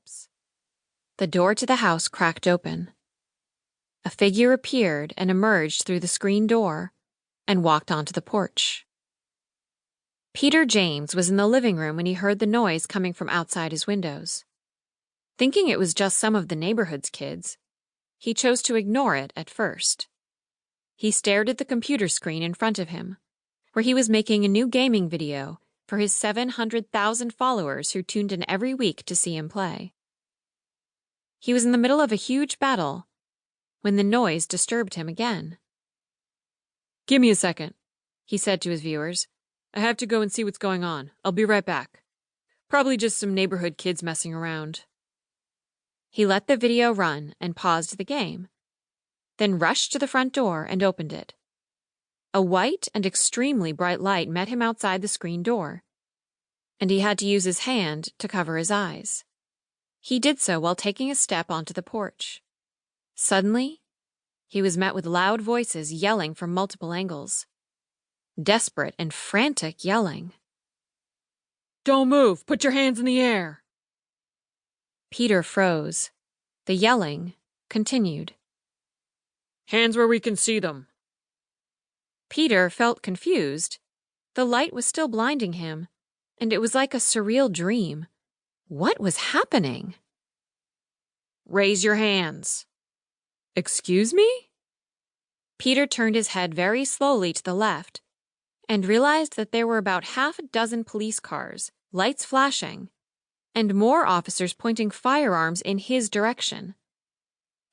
lips. The door to the house cracked open. A figure appeared and emerged through the screen door and walked onto the porch. Peter James was in the living room when he heard the noise coming from outside his windows. Thinking it was just some of the neighborhood's kids, he chose to ignore it at first. He stared at the computer screen in front of him, where he was making a new gaming video for his 700,000 followers who tuned in every week to see him play. He was in the middle of a huge battle when the noise disturbed him again. "Give me a second," he said to his viewers. "I have to go and see what's going on. I'll be right back. Probably just some neighborhood kids messing around." He let the video run and paused the game, then rushed to the front door and opened it. A white and extremely bright light met him outside the screen door, and he had to use his hand to cover his eyes. He did so while taking a step onto the porch. Suddenly, he was met with loud voices yelling from multiple angles. Desperate and frantic yelling. "Don't move! Put your hands in the air!" Peter froze. The yelling continued. "Hands where we can see them." Peter felt confused. The light was still blinding him, and it was like a surreal dream. What was happening? "Raise your hands." "Excuse me?" Peter turned his head very slowly to the left and realized that there were about half a dozen police cars, lights flashing, and more officers pointing firearms in his direction,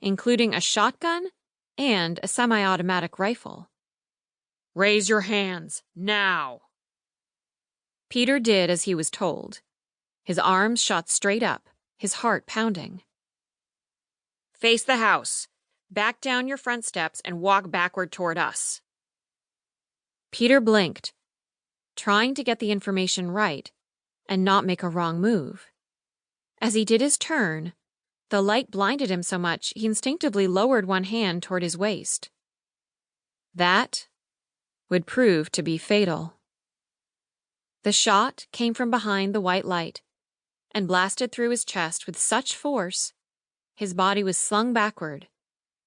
including a shotgun and a semi-automatic rifle. "Raise your hands, now!" Peter did as he was told. His arms shot straight up, his heart pounding. "Face the house. Back down your front steps and walk backward toward us." Peter blinked, trying to get the information right and not make a wrong move. As he did his turn, the light blinded him so much he instinctively lowered one hand toward his waist. That would prove to be fatal. The shot came from behind the white light and blasted through his chest with such force, his body was slung backward,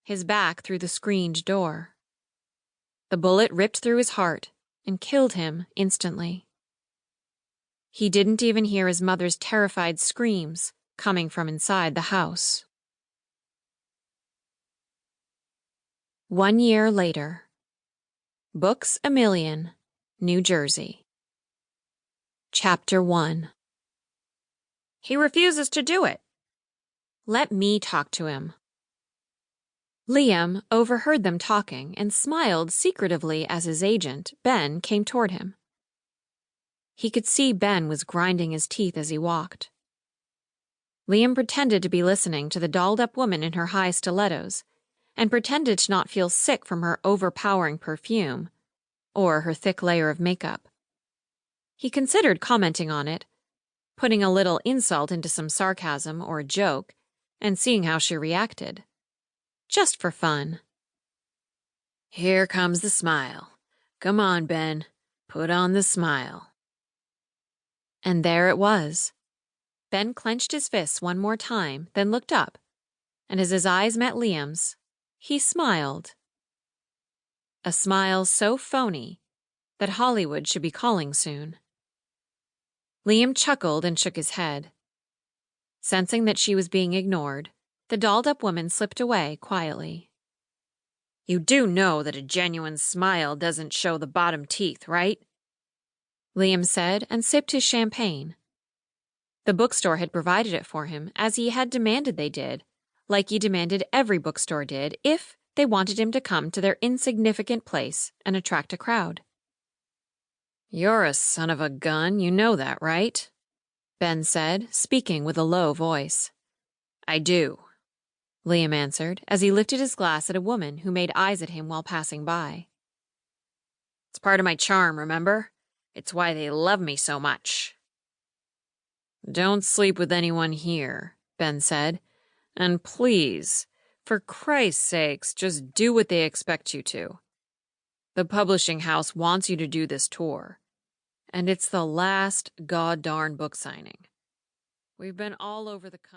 his back through the screened door. The bullet ripped through his heart and killed him instantly. He didn't even hear his mother's terrified screams coming from inside the house. 1 year later. Books A Million, New Jersey. Chapter 1. "He refuses to do it." "Let me talk to him." Liam overheard them talking and smiled secretively as his agent, Ben, came toward him. He could see Ben was grinding his teeth as he walked. Liam pretended to be listening to the dolled-up woman in her high stilettos and pretended to not feel sick from her overpowering perfume or her thick layer of makeup. He considered commenting on it, putting a little insult into some sarcasm or a joke, and seeing how she reacted. Just for fun. "Here comes the smile. Come on, Ben. Put on the smile." And there it was. Ben clenched his fists one more time, then looked up, and as his eyes met Liam's, he smiled. A smile so phony that Hollywood should be calling soon. Liam chuckled and shook his head. Sensing that she was being ignored, the dolled-up woman slipped away quietly. "You do know that a genuine smile doesn't show the bottom teeth, right?" Liam said and sipped his champagne. The bookstore had provided it for him as he had demanded they did, like he demanded every bookstore did if they wanted him to come to their insignificant place and attract a crowd. "You're a son of a gun, you know that, right?" Ben said, speaking with a low voice. "I do," Liam answered as he lifted his glass at a woman who made eyes at him while passing by. "It's part of my charm, remember? It's why they love me so much." "Don't sleep with anyone here," Ben said. "And please, for Christ's sakes, just do what they expect you to. The publishing house wants you to do this tour, and it's the last god-darn book signing. We've been all over the country."